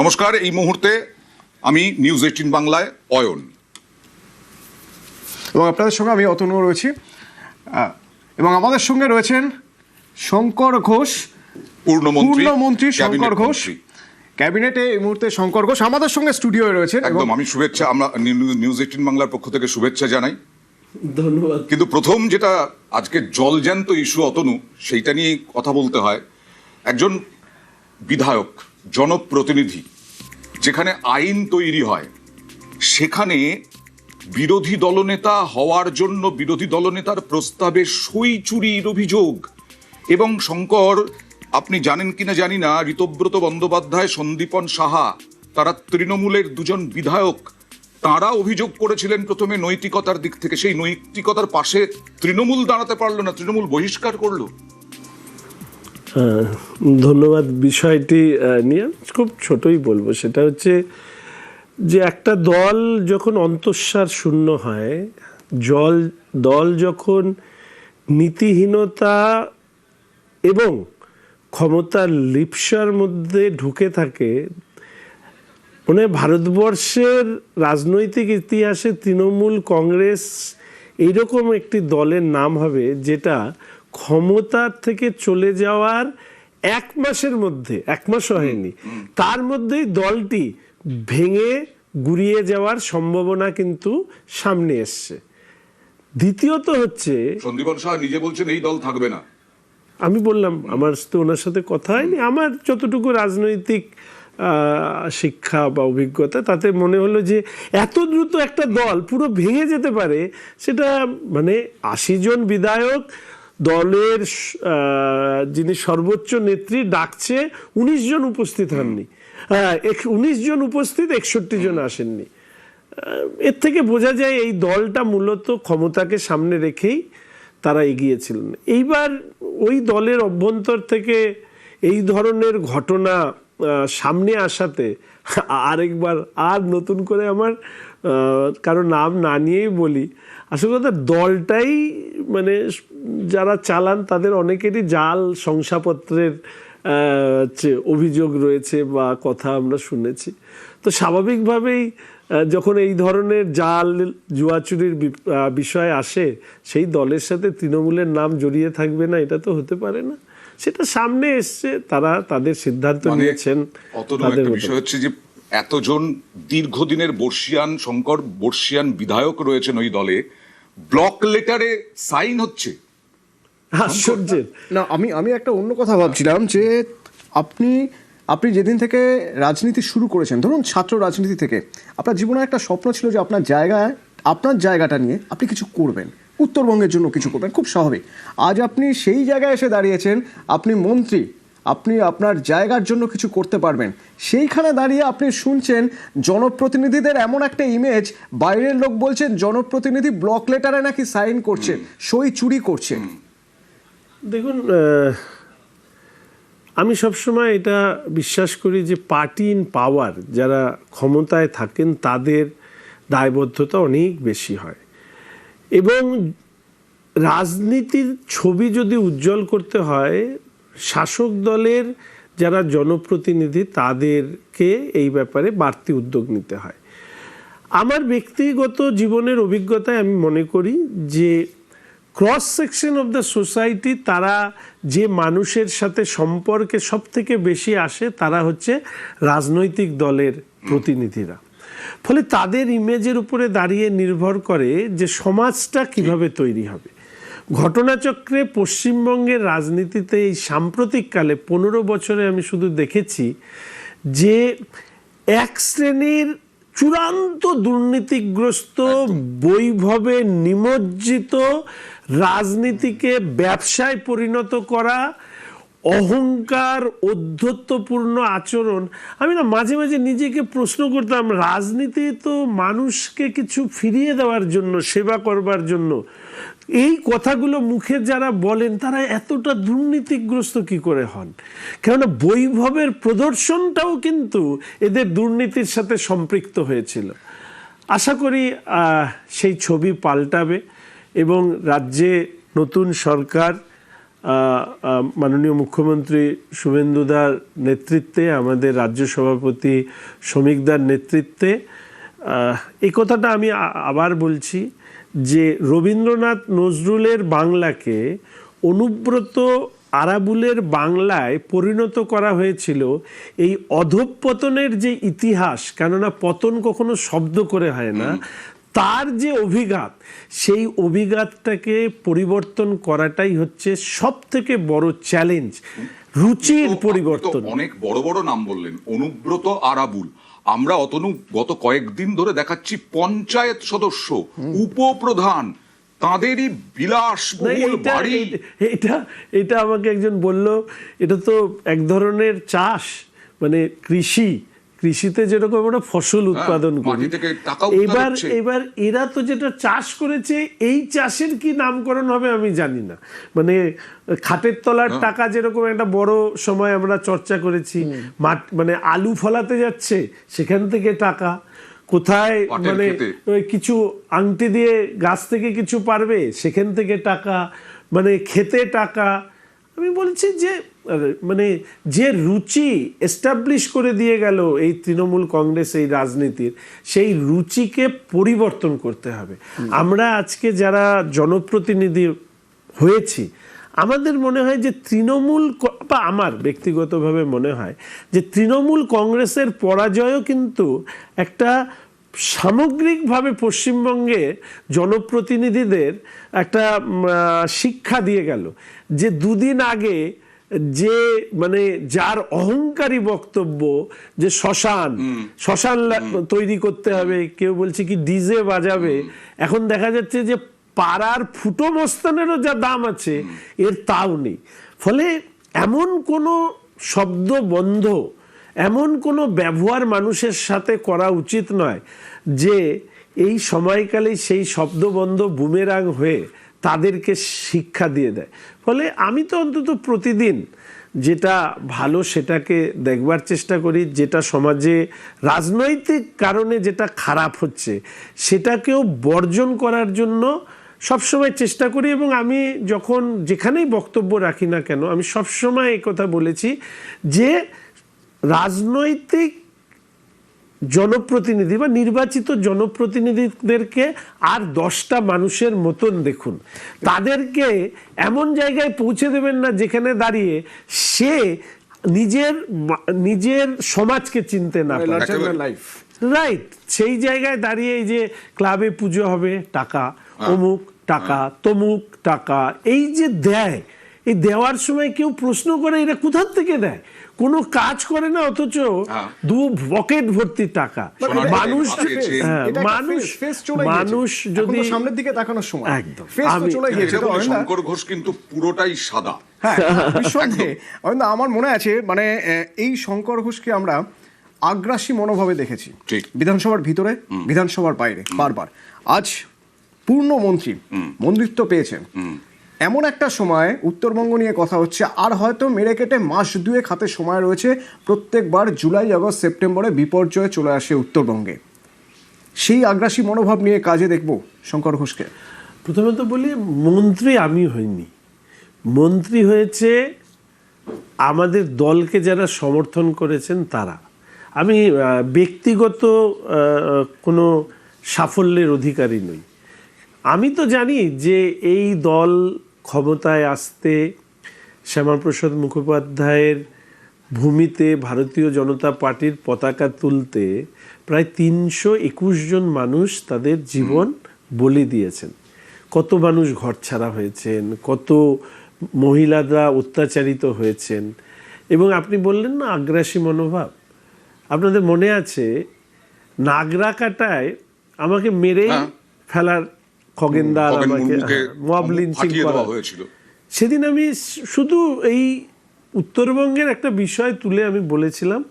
নমস্কার। এই মুহূর্তে আমি নিউজ 18 বাংলায় অয়ন এবং আপনাদের সঙ্গে আমি অতনু রয়েছি এবং আমাদের সঙ্গে রয়েছেন শঙ্কর ঘোষ, পূর্ণমন্ত্রী শঙ্কর ঘোষ, ক্যাবিনেটে এই মুহূর্তে শঙ্কর ঘোষ আমাদের সঙ্গে স্টুডিওয়ে রয়েছেন। একদম আমি শুভেচ্ছা, আমরা নিউজ 18 বাংলার পক্ষ থেকে শুভেচ্ছা জানাই। ধন্যবাদ। কিন্তু প্রথম যেটা আজকে জলজ্যান্ত ইস্যু অতনু, সেইটা নিয়ে কথা বলতে হয়। একজন বিধায়ক, জনপ্রতিনিধি, যেখানে আইন তৈরি হয় সেখানে বিরোধী দলনেতা হওয়ার জন্য বিরোধী দলনেতার প্রস্তাবে সই চুরির অভিযোগ। এবং শঙ্কর, আপনি জানেন কিনা জানি না, ঋতব্রত বন্দ্যোপাধ্যায়, সন্দীপন সাহা, তারা তৃণমূলের দুজন বিধায়ক, তারা অভিযোগ করেছিলেন প্রথমে নৈতিকতার দিক থেকে। সেই নৈতিকতার পাশে তৃণমূল দাঁড়াতে পারলো না, তৃণমূল বহিষ্কার করলো। ধন্যবাদ। বিষয়টি নিয়ে খুব ছোটই বলবো, সেটা হচ্ছে যে একটা দল যখন অন্তঃসার শূন্য হয়, দল যখন নীতিহীনতা এবং ক্ষমতার লিপ্সার মধ্যে ঢুকে থাকে, মানে ভারতবর্ষের রাজনৈতিক ইতিহাসে তৃণমূল, কংগ্রেস এইরকম একটি দলের নাম হবে যেটা ক্ষমতার থেকে চলে যাওয়ার এক মাসের মধ্যে, এক মাসও হয়নি, তার মধ্যেই দলটি ভেঙে গুড়িয়ে যাওয়ার সম্ভাবনা কিন্তু সামনে এসছে। দ্বিতীয়ত হচ্ছে, সন্দীপন সাহা নিজে বলছেন এই দল থাকবে না। আমি বললাম আমার তো ওনার সাথে কথা হয়নি, আমার যতটুকু রাজনৈতিক শিক্ষা বা অভিজ্ঞতা, তাতে মনে হলো যে এত দ্রুত একটা দল পুরো ভেঙে যেতে পারে, সেটা মানে 80 জন বিধায়ক, দলের যিনি সর্বোচ্চ নেত্রী ডাকছে, 19 জন উপস্থিত হননি, 19 জন উপস্থিত, 61 জন আসেননি। এর থেকে বোঝা যায় এই দলটা মূলত ক্ষমতাকে সামনে রেখেই তারা এগিয়েছিলেন। এইবার ওই দলের অভ্যন্তর থেকে এই ধরনের ঘটনা সামনে আসাতে আরেকবার আর নতুন করে আমার কারো নাম না নিয়েই বলি, আসলে কথা দলটাই মানে যারা চালান তাদের অনেকেরই জাল শংসাপত্রের অভিযোগ রয়েছে বা কথা আমরা শুনেছি। তো স্বাভাবিকভাবেই যখন এই ধরনের জাল জুয়াচুরির বিষয় আসে, সেই দলের সাথে তৃণমূলের নাম জড়িয়ে থাকবে না, এটা তো হতে পারে না। সেটা সামনে এসছে, তারা তাদের সিদ্ধান্ত নিয়েছেন। তাদের বিষয় হচ্ছে যে এতজন দীর্ঘদিনের বর্ষিয়ান বিধায়ক রয়েছেন ওই দলে, ব্লক লেটারে সাইন হচ্ছে আশ্চর্যের না। আমি একটা অন্য কথা ভাবছিলাম যে আপনি যেদিন থেকে রাজনীতি শুরু করেছেন, ধরুন ছাত্র রাজনীতি থেকে, আপনার জীবনে একটা স্বপ্ন ছিল যে আপনার জায়গাটা নিয়ে আপনি কিছু করবেন, উত্তরবঙ্গের জন্য কিছু করবেন, খুব স্বাভাবিক। আজ আপনি সেই জায়গায় এসে দাঁড়িয়েছেন, আপনি মন্ত্রী, আপনি আপনার জায়গার জন্য কিছু করতে পারবেন। সেইখানে দাঁড়িয়ে আপনি শুনছেন জনপ্রতিনিধিদের এমন একটা ইমেজ, বাইরের লোক বলছেন জনপ্রতিনিধি ব্লক লেটারে নাকি সাইন করছেন, সই চুরি করছেন। দেখুন, আমি সবসময় এটা বিশ্বাস করি যে পার্টি ইন পাওয়ার, যারা ক্ষমতায় থাকেন তাদের দায়বদ্ধতা অনেক বেশি হয়, এবং রাজনীতির ছবি যদি উজ্জ্বল করতে হয়, শাসক দলের যারা জনপ্রতিনিধি তাদেরকে এই ব্যাপারে বাড়তি উদ্যোগ নিতে হয়। আমার ব্যক্তিগত জীবনের অভিজ্ঞতায় আমি মনে করি যে cross section of the society, তারা যে মানুষের সাথে সম্পর্কে সব থেকে বেশি আসে তারা হচ্ছে রাজনৈতিক দলের প্রতিনিধিরা। ফলে তাদের ইমেজের উপরে দাঁড়িয়ে নির্ভর করে যে সমাজটা কিভাবে তৈরি হবে। ঘটনাচক্রে পশ্চিমবঙ্গের রাজনীতিতে এই সাম্প্রতিককালে 15 বছরে আমি শুধু দেখেছি যে এক শ্রেণীর চূড়ান্ত দুর্নীতিগ্রস্ত, বৈভবে নিমজ্জিত, রাজনীতিকে ব্যবসায় পরিণত করা, অহংকার, ঔদ্ধত্যপূর্ণ আচরণ। আমি না মাঝে মাঝে নিজেকে প্রশ্ন করতাম, রাজনীতি তো মানুষকে কিছু ফিরিয়ে দেওয়ার জন্য, সেবা করবার জন্য। এই কথাগুলো মুখে যারা বলেন তারা এতটা দুর্নীতিগ্রস্ত কি করে হন? কেননা বৈভবের প্রদর্শনটাও কিন্তু এদের দুর্নীতির সাথে সম্পৃক্ত হয়েছিল। আশা করি সেই ছবি পাল্টাবে এবং রাজ্যে নতুন সরকার মাননীয় মুখ্যমন্ত্রী শুভেন্দুদার নেতৃত্বে, আমাদের রাজ্য সভাপতি শ্রমিকদার নেতৃত্বে, এই কথাটা আমি আবার বলছি যে রবীন্দ্রনাথ নজরুলের বাংলাকে অনুব্রত আরাবুলের বাংলায় পরিণত করা হয়েছিল এই অধঃপতনের যে ইতিহাস, কেননা পতন কখনো শব্দ করে হয় না, তার যে অভিঘাত, সেই অভিঘাতটাকে পরিবর্তন করাটাই হচ্ছে সব থেকে বড় চ্যালেঞ্জ, রুচির পরিবর্তন। অনেক বড় বড় নাম বললেন, অনুব্রত আরাবুল, আমরা অতনু গত কয়েকদিন ধরে দেখাচ্ছি পঞ্চায়েত সদস্য, উপপ্রধান, তাদেরই বিলাসবহুল বাড়ি। এটা আমাকে একজন বলল, এটা তো এক ধরনের চাষ, মানে কৃষিতে যেরকম আমরা ফসল উৎপাদন করি, এবার এরা তো যেটা চাষ করেছে, এই চাষের কি নামকরণ হবে আমি জানি না। মানে খাটের তলার টাকা যেরকম একটা বড় সময় আমরা চর্চা করেছি, মানে আলু ফলাতে যাচ্ছে সেখান থেকে টাকা, কোথায় মানে কিছু আংটি দিয়ে গাছ থেকে কিছু পারবে সেখান থেকে টাকা, মানে খেতে টাকা। আমি বলছি যে মানে যে রুচি এস্টাবলিশ করে দিয়ে গেল এই তৃণমূল কংগ্রেস এই রাজনীতির, সেই রুচিকে পরিবর্তন করতে হবে। আমরা আজকে যারা জনপ্রতিনিধি হয়েছি, আমাদের মনে হয় যে তৃণমূল, বা আমার ব্যক্তিগতভাবে মনে হয় যে তৃণমূল কংগ্রেসের পরাজয়ও কিন্তু একটা সামগ্রিকভাবে পশ্চিমবঙ্গে জনপ্রতিনিধিদের একটা শিক্ষা দিয়ে গেল যে দুদিন আগে যে মানে যার অহংকারী বক্তব্য যে শ্মশান তৈরি করতে হবে, কেউ বলছে কি ডিজে বাজাবে, এখন দেখা যাচ্ছে যে পাড়ার ফুটো মস্তানেরও যা দাম আছে এর তাও নেই। ফলে এমন কোনো শব্দ বন্ধ, এমন কোনো ব্যবহার মানুষের সাথে করা উচিত নয় যে এই সময়কালে সেই শব্দবন্ধ বুমেরাং হয়ে তাদেরকে শিক্ষা দিয়ে দেয়। ফলে আমি তো অন্তত প্রতিদিন যেটা ভালো সেটাকে দেখবার চেষ্টা করি, যেটা সমাজে রাজনৈতিক কারণে যেটা খারাপ হচ্ছে সেটাকেও বর্জন করার জন্য সবসময় চেষ্টা করি। এবং আমি যখন যেখানেই বক্তব্য রাখি না কেন, আমি সবসময় এই কথা বলেছি যে রাজনৈতিক জনপ্রতিনিধি বা নির্বাচিত জনপ্রতিনিধিদেরকে আর 10টা মানুষের মতন দেখুন, তাদেরকে এমন জায়গায় পৌঁছে দেবেন না যেখানে দাঁড়িয়ে সে নিজের সমাজকে চিনতে না পারে। রাইট, সেই জায়গায় দাঁড়িয়ে এই যে ক্লাবে পুজো হবে, টাকা অমুক টাকা, তমুক টাকা, এই যে দেয়, এই দেওয়ার সময় কেউ প্রশ্ন করে এরা কোথার থেকে দেয়, কোনো কাজ করে না, অথচ দু পকেট ভর্তি টাকা। মানুষ যদি সামনের দিকে তাকানোর সময় একদম শঙ্কর ঘোষ কিন্তু পুরোটাই সাদা। আমার মনে আছে, মানে এই শঙ্কর ঘোষকে আমরা আগ্রাসী মনোভাবে দেখেছি বিধানসভার ভিতরে, বিধানসভার বাইরে, বারবার। আজ পূর্ণ মন্ত্রিত্ব পেয়েছেন, এমন একটা সময় উত্তরবঙ্গ নিয়ে কথা হচ্ছে, আর হয়তো মেরে কেটে মাস 2 হাতে সময় রয়েছে। প্রত্যেকবার জুলাই, আগস্ট, সেপ্টেম্বরে বিপর্যয় চলে আসে উত্তরবঙ্গে। সেই আগ্রাসী মনোভাব নিয়ে কাজে দেখব শঙ্কর ঘোষকে। প্রথমে তো বলি, মন্ত্রী আমি হইনি, মন্ত্রী হয়েছে আমাদের দলকে যারা সমর্থন করেছেন তারা। আমি ব্যক্তিগত কোনো সাফল্যের অধিকারী নই। আমি তো জানি যে এই দল ক্ষমতায় আসতে, শ্যামাপ্রসাদ মুখোপাধ্যায়ের ভূমিতে ভারতীয় জনতা পার্টির পতাকা তুলতে প্রায় 321 জন মানুষ তাদের জীবন বলি দিয়েছেন। কত মানুষ ঘরছাড়া হয়েছেন, কত মহিলারা অত্যাচারিত হয়েছেন। এবং আপনি বললেন না আগ্রাসী মনোভাব, আপনাদের মনে আছে নাগরাকাটায় আমাকে মেরে ফেলার, খগেনদার আমাকে মব লিঞ্চিং করা হয়েছিল। সেদিন আমি শুধু এই উত্তরবঙ্গের একটা বিষয় তুলে আমি বলেছিলাম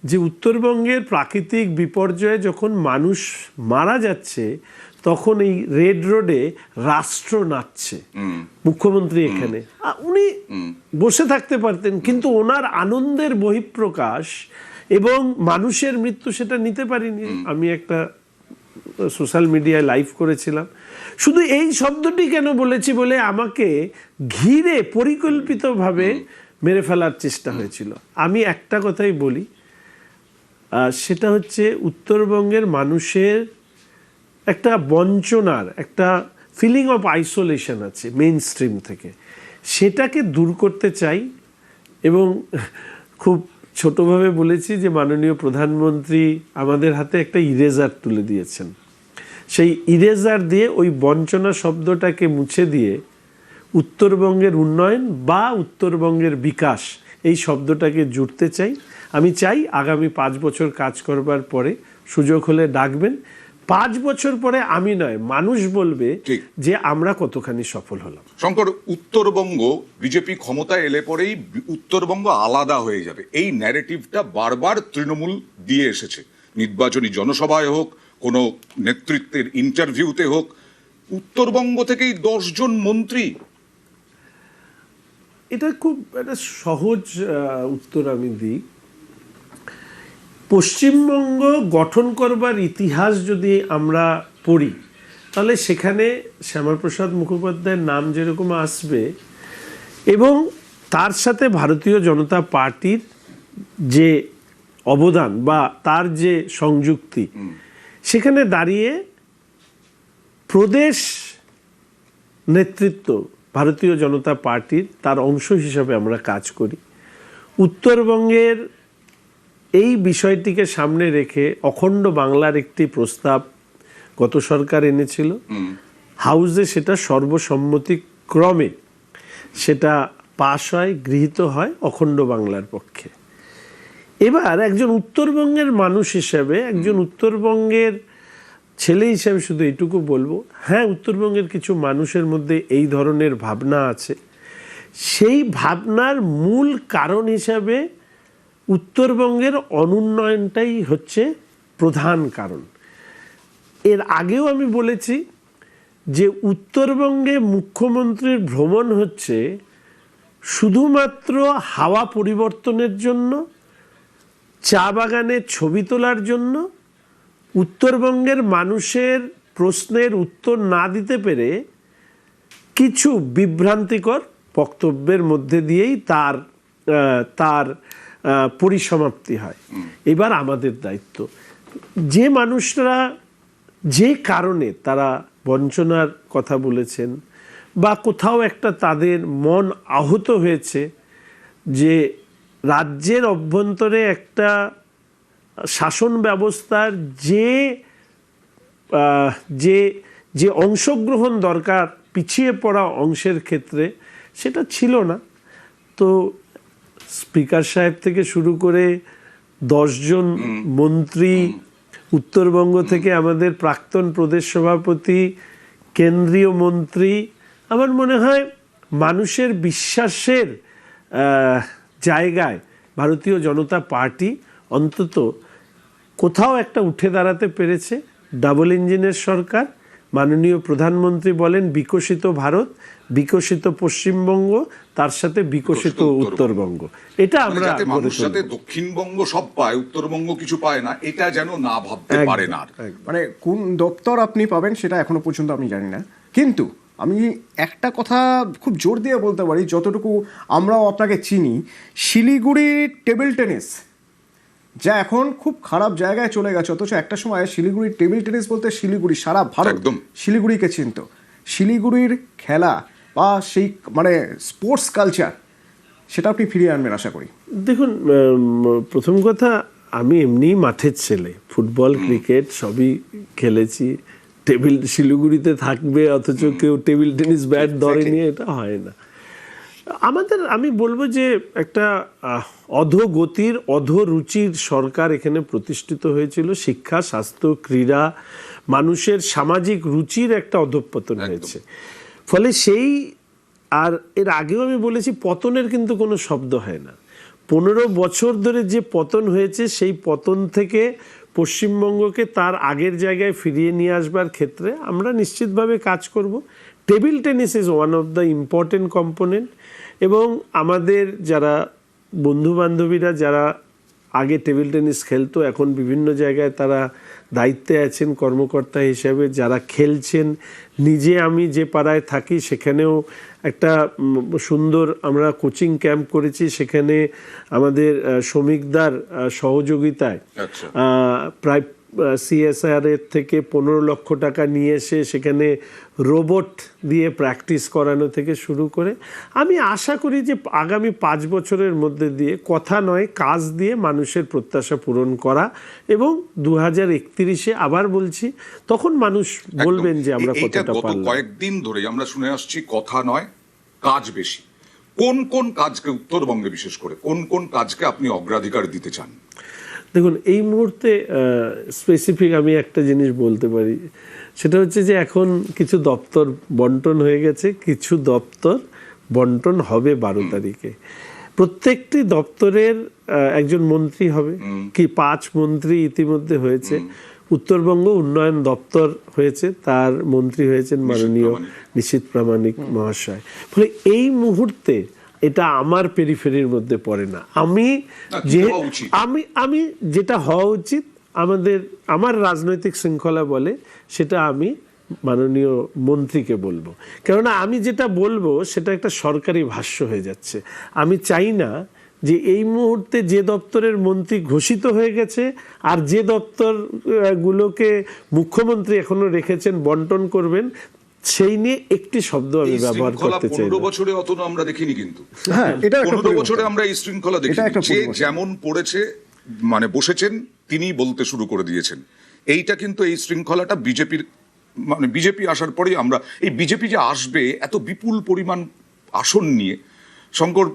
যে উত্তরবঙ্গের প্রাকৃতিক বিপর্যয়ে যখন মানুষ মারা যাচ্ছে তখন এই রেড রোডে রাষ্ট্র নাচছে, মুখ্যমন্ত্রী এখানে, উনি বসে থাকতে পারতেন, কিন্তু ওনার আনন্দের বহিঃপ্রকাশ এবং মানুষের মৃত্যু সেটা নিতে পারিনি। আমি একটা সোশ্যাল মিডিয়ায় লাইভ করেছিলাম। শুধু এই শব্দটি কেন বলেছি বলে আমাকে ঘিরে পরিকল্পিতভাবে মেরে ফেলার চেষ্টা হয়েছিল। আমি একটা কথাই বলি, সেটা হচ্ছে উত্তরবঙ্গের মানুষের একটা বঞ্চনার, একটা ফিলিং অফ আইসোলেশন আছে মেইন স্ট্রিম থেকে, সেটাকে দূর করতে চাই। এবং খুব ছোটভাবে বলেছি যে মাননীয় প্রধানমন্ত্রী আমাদের হাতে একটা ইরেজার তুলে দিয়েছেন, সেই ইরেজার দিয়ে ওই বঞ্চনা শব্দটাকে মুছে দিয়ে উত্তরবঙ্গের উন্নয়ন বা উত্তরবঙ্গের বিকাশ এই শব্দটাকে জুড়তে চাই। আমি চাই আগামী 5 বছর কাজ করবার পরে সুযোগ হলে ডাকবেন, 5 বছর পরে আমি নয়, মানুষ বলবে যে আমরা কতখানি সফল হলাম। শঙ্কর, উত্তরবঙ্গ বিজেপি ক্ষমতায় এলে পরেই উত্তরবঙ্গ আলাদা হয়ে যাবে, এই ন্যারেটিভটা বারবার তৃণমূল দিয়ে এসেছে, নির্বাচনী জনসভায় হোক, কোনো নেতৃত্বের ইন্টারভিউতে হোক। উত্তরবঙ্গ থেকেই 10 জন মন্ত্রী, এটা খুব একটা সহজ উত্তর আমি দিই। পশ্চিমবঙ্গ গঠন করবার ইতিহাস যদি আমরা পড়ি, তাহলে সেখানে শ্যামাপ্রসাদ মুখোপাধ্যায়ের নাম যেরকম আসবে এবং তার সাথে ভারতীয় জনতা পার্টির যে অবদান বা তার যে সংযুক্তি, সেখানে দাঁড়িয়ে প্রদেশ নেতৃত্ব ভারতীয় জনতা পার্টির তার অংশ হিসাবে আমরা কাজ করি। উত্তরবঙ্গের এই বিষয়টিকে সামনে রেখে অখণ্ড বাংলার একটি প্রস্তাব গত সরকার এনেছিল, হাউসে সেটা সর্বসম্মতিক্রমে সেটা পাশ হয়, গৃহীত হয় অখণ্ড বাংলার পক্ষে। এবার একজন উত্তরবঙ্গের মানুষ হিসেবে, একজন উত্তরবঙ্গের ছেলে হিসেবে শুধু এইটুকু বলবো, হ্যাঁ, উত্তরবঙ্গের কিছু মানুষের মধ্যে এই ধরনের ভাবনা আছে। সেই ভাবনার মূল কারণ হিসাবে উত্তরবঙ্গের অনুন্নয়নটাই হচ্ছে প্রধান কারণ। এর আগেও আমি বলেছি যে উত্তরবঙ্গে মুখ্যমন্ত্রীর ভ্রমণ হচ্ছে শুধুমাত্র হাওয়া পরিবর্তনের জন্য, চা বাগানের ছবি তোলার জন্য, উত্তরবঙ্গের মানুষের প্রশ্নের উত্তর না দিতে পেরে কিছু বিভ্রান্তিকর বক্তব্যের মধ্যে দিয়েই তার পরিসমাপ্তি হয়। এবার আমাদের দায়িত্ব, যে মানুষরা যে কারণে তারা বঞ্চনার কথা বলেছেন বা কোথাও একটা তাদের মন আহত হয়েছে যে রাজ্যের অভ্যন্তরে একটা শাসন ব্যবস্থার যে অংশগ্রহণ দরকার পিছিয়ে পড়া অংশের ক্ষেত্রে সেটা ছিল না, তো স্পিকার সাহেব থেকে শুরু করে 10 জন মন্ত্রী, উত্তরবঙ্গ থেকে আমাদের প্রাক্তন প্রদেশ সভাপতি, কেন্দ্রীয় মন্ত্রী, আমার মনে হয় মানুষের বিশ্বাসের জায়গায় ভারতীয় জনতা পার্টি অন্তত কোথাও একটা উঠে দাঁড়াতে পেরেছে। ডাবল ইঞ্জিনের সরকার, মাননীয় প্রধানমন্ত্রী বলেন বিকশিত ভারত, বিকশিত পশ্চিমবঙ্গ, তার সাথে বিকশিত উত্তরবঙ্গ। এটা আমরা মানুষ সাথে দক্ষিণবঙ্গ সব পায়, উত্তরবঙ্গ কিছু পায় না, এটা যেন না ভাবতে পারে না। মানে কোন দপ্তর আপনি পাবেন সেটা এখনো পর্যন্ত আমি জানি না, কিন্তু আমি একটা কথা খুব জোর দিয়ে বলতে পারি, যতটুকু আমরাও আপনাকে চিনি, শিলিগুড়ির টেবিল টেনিস যা এখন খুব খারাপ জায়গায় চলে গেছে, অথচ একটা সময় শিলিগুড়ির টেবিল টেনিস বলতে শিলিগুড়ি সারা ভারত শিলিগুড়িকে চিনত। শিলিগুড়ির খেলা বা সেই মানে স্পোর্টস কালচার, সেটা আপনি ফিরিয়ে আনবেন আশা করি। দেখুন, প্রথম কথা, আমি এমনি মাঠের ছেলে, ফুটবল ক্রিকেট সবই খেলেছি। শিলিগুড়িতে থাকবে অথচ কেউ টেবিল টেনিস ব্যাট ধরে নিয়ে, এটা হয় না আমাদের। আমি বলবো যে একটা অধোগতির, অধোরুচির সরকার এখানে প্রতিষ্ঠিত হয়েছিল। শিক্ষা, স্বাস্থ্য, ক্রীড়া, মানুষের সামাজিক রুচির একটা অধঃপতন হয়েছে। ফলে সেই, আর এর আগেও আমি বলেছি, পতনের কিন্তু কোনো শব্দ হয় না। 15 বছর ধরে যে পতন হয়েছে, সেই পতন থেকে পশ্চিমবঙ্গকে তার আগের জায়গায় ফিরিয়ে নিয়ে আসবার ক্ষেত্রে আমরা নিশ্চিতভাবে কাজ করব। Table tennis is one of the important component, এবং আমাদের যারা বন্ধু বান্ধবীরা যারা আগে টেবিল টেনিস খেলতো, এখন বিভিন্ন জায়গায় তারা দায়িত্বে আছেন কর্মকর্তা হিসেবে, যারা খেলছেন, নিজে আমি যে পাড়ায় থাকি সেখানেও একটা সুন্দর আমরা কোচিং ক্যাম্প করেছি, সেখানে আমাদের শ্রমিকদার সহযোগিতায় আচ্ছা। প্রায় CSR এর থেকে 15 লক্ষ টাকা নিয়ে এসে সেখানে রোবট দিয়ে প্র্যাকটিস করানো থেকে শুরু করে আমি আশা করি যে আগামী 5 বছরের মধ্যে দিয়ে কথা নয় কাজ দিয়ে মানুষের প্রত্যাশা পূরণ করা, এবং 2031-এ আবার বলছি তখন মানুষ বলবেন যে আমরা এইটা কতটা গত পারলাম। কয়েকদিন ধরেই আমরা শুনে আসছি কথা নয় কাজ বেশি। কোন কোন কাজকে, উত্তরবঙ্গে বিশেষ করে কোন কোন কাজকে আপনি অগ্রাধিকার দিতে চান? দেখুন, এই মুহূর্তে স্পেসিফিক আমি একটা জিনিস বলতে পারি, সেটা হচ্ছে যে এখন কিছু দপ্তর বন্টন হয়ে গেছে, কিছু দপ্তর বন্টন হবে 12 তারিখে। প্রত্যেকটি দপ্তরের একজন মন্ত্রী হবে, কি 5 মন্ত্রী ইতিমধ্যে হয়েছে। উত্তরবঙ্গ উন্নয়ন দপ্তর হয়েছে, তার মন্ত্রী হয়েছেন মাননীয় নিশীথ প্রামাণিক মহাশয়। ফলে এই মুহূর্তে এটা আমার পেরিফেরির মধ্যে পড়ে না। আমি যেটা হওয়া উচিত আমার রাজনৈতিক শৃঙ্খলা বলে সেটা আমি মাননীয় মন্ত্রীকে বলবো, কেননা আমি যেটা বলবো সেটা একটা সরকারি ভাষ্য হয়ে যাচ্ছে। আমি চাই না যে এই মুহূর্তে যে দপ্তরের মন্ত্রী ঘোষিত হয়ে গেছে আর যে দপ্তর গুলোকে মুখ্যমন্ত্রী এখনো রেখেছেন বন্টন করবেন, সেই নিয়ে একটি শব্দ আমি ব্যবহার করতে চাই। 15 বছরে অত আমরা দেখিনি, কিন্তু হ্যাঁ, এটা 15 বছরে আমরা এই শৃঙ্খলা দেখি। যে যেমন পড়েছে মানে বসেছেন তিনি বলতে শুরু করে দিয়েছেন। এইটা কিন্তু এই শৃঙ্খলাটা বিজেপি আসার পরেই আমরা, এই বিজেপি যে আসবে এত বিপুল পরিমাণ আসন নিয়ে, শঙ্কর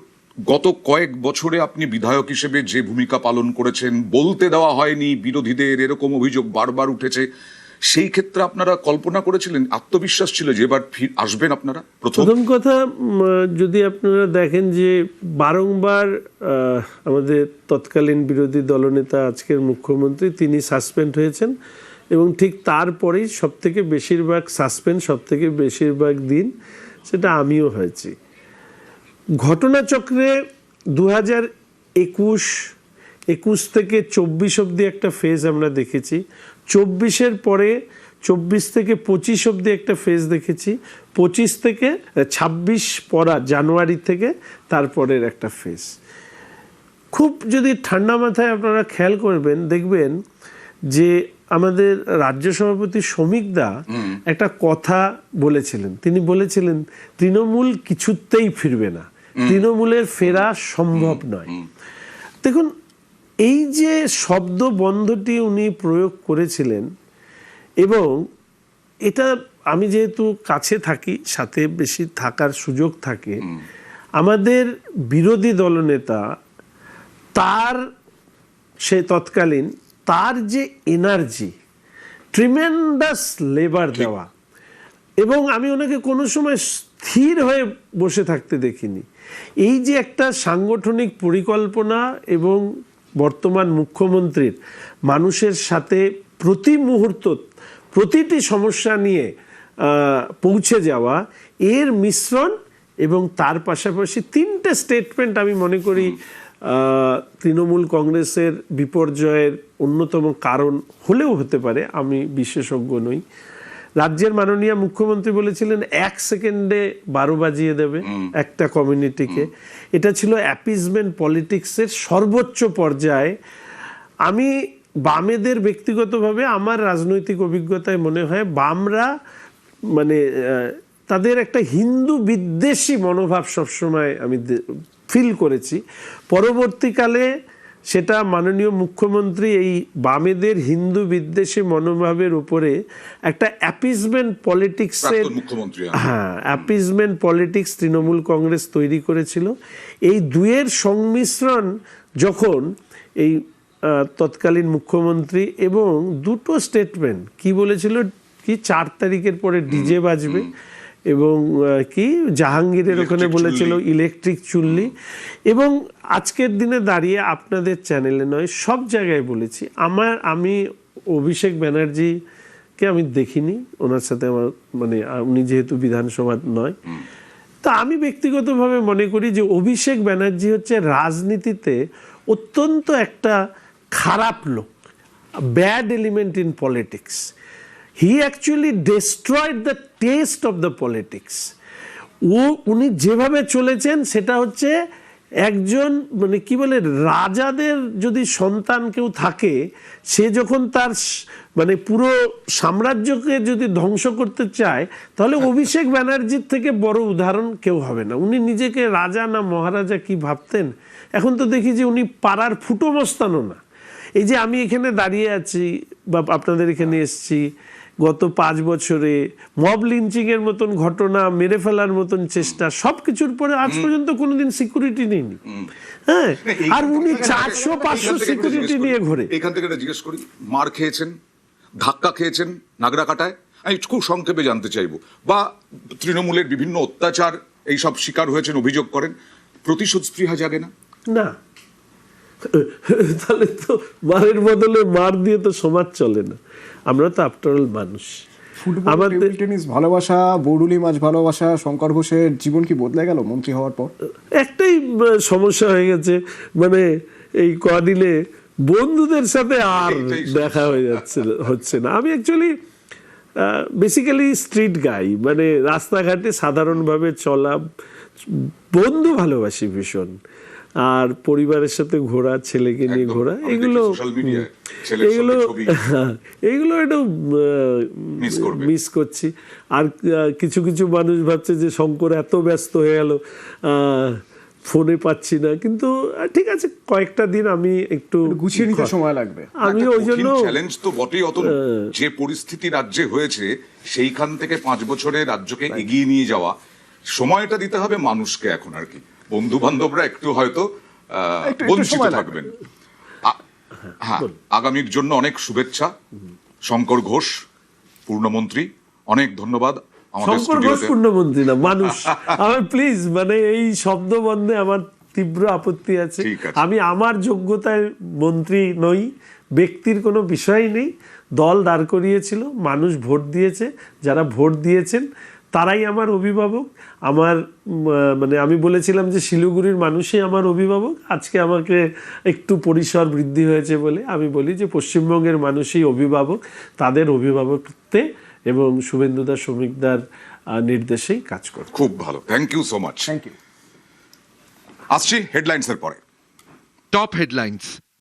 গত কয়েক বছরে আপনি বিধায়ক হিসেবে যে ভূমিকা পালন করেছেন, বলতে দেওয়া হয়নি বিরোধীদের, এরকম অভিযোগ বারবার উঠেছে। সেই ক্ষেত্রে আপনারা কল্পনা করেছিলেন, আত্মবিশ্বাস ছিল যে এবার আসবেন আপনারা? প্রথম কথা, যদি আপনারা দেখেন যে বারংবার আমাদের তৎকালীন বিরোধী দলনেতা আজকের মুখ্যমন্ত্রী তিনি সাসপেন্ড হয়েছেন, এবং ঠিক তারপরেই সবথেকে বেশিরভাগ সাসপেন্ড, সবথেকে বেশিরভাগ দিন সেটা আমিও হয়েছি। ঘটনাচক্রে 2021 থেকে 24 অবধি একটা ফেজ আমরা দেখেছি, 24-এর পরে 24 থেকে 25 অবধি একটা ফেজ দেখেছি, 25 থেকে 26 পড়া জানুয়ারি থেকে তারপরের একটা ফেজ। খুব যদি ঠান্ডা মাথায় আপনারা খেয়াল করবেন, দেখবেন যে আমাদের রাজ্য সভাপতি শ্রমিকদা একটা কথা বলেছিলেন। তিনি বলেছিলেন তৃণমূল কিছুতেই ফিরবে না, তৃণমূলের ফেরা সম্ভব নয়। দেখুন, এই যে শব্দ বন্ধটি উনি প্রয়োগ করেছিলেন, এবং এটা আমি যেহেতু কাছে থাকি, সাথে বেশি থাকার সুযোগ থাকে, আমাদের বিরোধী দলনেতা সে তৎকালীন তার যে এনার্জি, ট্রিমেন্ডাস লেবার দেওয়া, এবং আমি ওনাকে কোনো সময় স্থির হয়ে বসে থাকতে দেখিনি। এই যে একটা সাংগঠনিক পরিকল্পনা এবং বর্তমান মুখ্যমন্ত্রীর মানুষের সাথে প্রতি মুহূর্ত প্রতিটি সমস্যা নিয়ে পৌঁছে যাওয়া, এর মিশ্রণ, এবং তার পাশাপাশি 3টে স্টেটমেন্ট আমি মনে করি তৃণমূল কংগ্রেসের বিপর্যয়ের অন্যতম কারণ হলেও হতে পারে, আমি বিশেষজ্ঞ নই। রাজ্যের মাননীয় মুখ্যমন্ত্রী বলেছিলেন 1 সেকেন্ডে 12 বাজিয়ে দেবে একটা কমিউনিটিকে। এটা ছিল অ্যাপিজমেন্ট পলিটিক্সের সর্বোচ্চ পর্যায়ে। আমি বামেদের ব্যক্তিগতভাবে আমার রাজনৈতিক অভিজ্ঞতায় মনে হয় বামরা মানে তাদের একটা হিন্দু বিদ্বেষী মনোভাব সবসময় আমি ফিল করেছি। পরবর্তীকালে সেটা মাননীয় মুখ্যমন্ত্রী এই বামেদের হিন্দু বিদ্বেষী মনোভাবের উপরে একটা অ্যাপিজমেন্ট পলিটিক্সের, হ্যাঁ, অ্যাপিজমেন্ট পলিটিক্স তৃণমূল কংগ্রেস তৈরি করেছিল। এই দুয়ের সংমিশ্রণ যখন এই তৎকালীন মুখ্যমন্ত্রী, এবং দুটো স্টেটমেন্ট কি বলেছিল, কি 4 তারিখের পরে ডিজে বাজবে, এবং কি জাহাঙ্গীরের ওখানে বলেছিল ইলেকট্রিক চুল্লি, এবং আজকের দিনে দাঁড়িয়ে আপনাদের চ্যানেলে নয় সব জায়গায় বলেছি, আমি অভিষেক ব্যানার্জিকে আমি দেখিনি, ওনার সাথে আমার মানে উনি যেহেতু বিধানসভা নয়, তা আমি ব্যক্তিগতভাবে মনে করি যে অভিষেক ব্যানার্জি হচ্ছে রাজনীতিতে অত্যন্ত একটা খারাপ লোক। bad element in politics. He actually destroyed the taste of the politics. উনি যেভাবে চলেছেন সেটা হচ্ছে একজন মানে কি বলে রাজাদের যদি সন্তান কেউ থাকে, সে যখন তার মানে পুরো সাম্রাজ্যকে যদি ধ্বংস করতে চায়, তাহলে অভিষেক ব্যানার্জির থেকে বড় উদাহরণ কেউ হবে না। উনি নিজেকে রাজা না মহারাজা কি ভাবতেন, এখন তো দেখি যে উনি পাড়ার ফুটো মস্তানও না। এই যে আমি এখানে দাঁড়িয়ে আছি বা আপনাদের এখানে এসেছি, গত 5 বছরে মব লিঞ্চিং এর মতন ঘটনা, মেরে ফেলার মতন চেষ্টা, সবকিছুর পরে আজ পর্যন্ত কোনোদিন সিকিউরিটি নেইনি। হ্যাঁ, আর উনি 400-500 সিকিউরিটি নিয়ে ঘোরে। এখান থেকে একটা জিজ্ঞেস করি, মার খেয়েছেন, ধাক্কা খেয়েছেন নাগরাকাটায়, আমি খুব সংক্ষেপে জানতে চাইবো, বা তৃণমূলের বিভিন্ন অত্যাচার এইসব শিকার হয়েছেন, অভিযোগ করেন, প্রতিশোধ স্পৃহা জাগে না? না, তাহলে তো মারের বদলে মার দিয়ে তো সমাজ চলে না। আমরা তো আফটার অল মানুষ। ফুটবল, টেবিল টেনিস ভালোবাসা, বৌডুলি মাছ ভালোবাসা, শঙ্কর ঘোষের জীবন কি বদলে গেল মন্ত্রী হওয়ার পর? একটাই সমস্যা হয়ে গেছে, মানে এই কদিনে বন্ধুদের সাথে আর দেখা হচ্ছে না। আমি অ্যাকচুয়ালি বেসিক্যালি স্ট্রিট গাই, মানে রাস্তাঘাটে সাধারণভাবে চলা, বন্ধু ভালোবাসি ভীষণ, আর পরিবারের সাথে ঘোরা, ছেলেকে নিয়ে ঘোরা, এগুলো একটু মিস করছি। আর কিছু কিছু মানুষ ভাবছে যে শঙ্কর এত ব্যস্ত হয়ে গেল, ফোনে পাচ্ছি না, কিন্তু ঠিক আছে, কয়েকটা দিন আমি একটু গুছিয়ে নিতে সময় লাগবে। আমি ওই জন্য চ্যালেঞ্জ তো বটেই, অত যে পরিস্থিতি রাজ্যে হয়েছে সেইখান থেকে 5 বছরে রাজ্যকে এগিয়ে নিয়ে যাওয়া, সময়টা দিতে হবে মানুষকে এখন আর কি। বন্ধু বান্ধবরা একটু হয়তো বঞ্চিত থাকবেন। হ্যাঁ, আগামীর জন্য অনেক শুভেচ্ছা। শঙ্কর ঘোষ পূর্ণমন্ত্রী, অনেক ধন্যবাদ। শঙ্কর ঘোষ পূর্ণমন্ত্রী না, মানুষ। আমার প্লিজ, মানে এই শব্দ বন্ধে আমার তীব্র আপত্তি আছে। আমি আমার যোগ্যতায় মন্ত্রী নই, ব্যক্তির কোনো বিষয় নেই। দল দাঁড় করিয়েছিল, মানুষ ভোট দিয়েছে, যারা ভোট দিয়েছেন তারাই আমার অভিভাবক। আমার মানে আমি বলেছিলাম যে শিলিগুড়ির মানুষই আমার অভিভাবক। আজকে আমাকে একটু পরিসর বৃদ্ধি হয়েছে বলে আমি বলি যে পশ্চিমবঙ্গের মানুষই অভিভাবক, তাদের অভিভাবকত্বে এবং শুভেন্দুদা শ্রমিকদার নির্দেশেই কাজ করে। খুব ভালো, thank you so much. Thank you. আসছি হেডলাইন্সের পরে। Top headlines.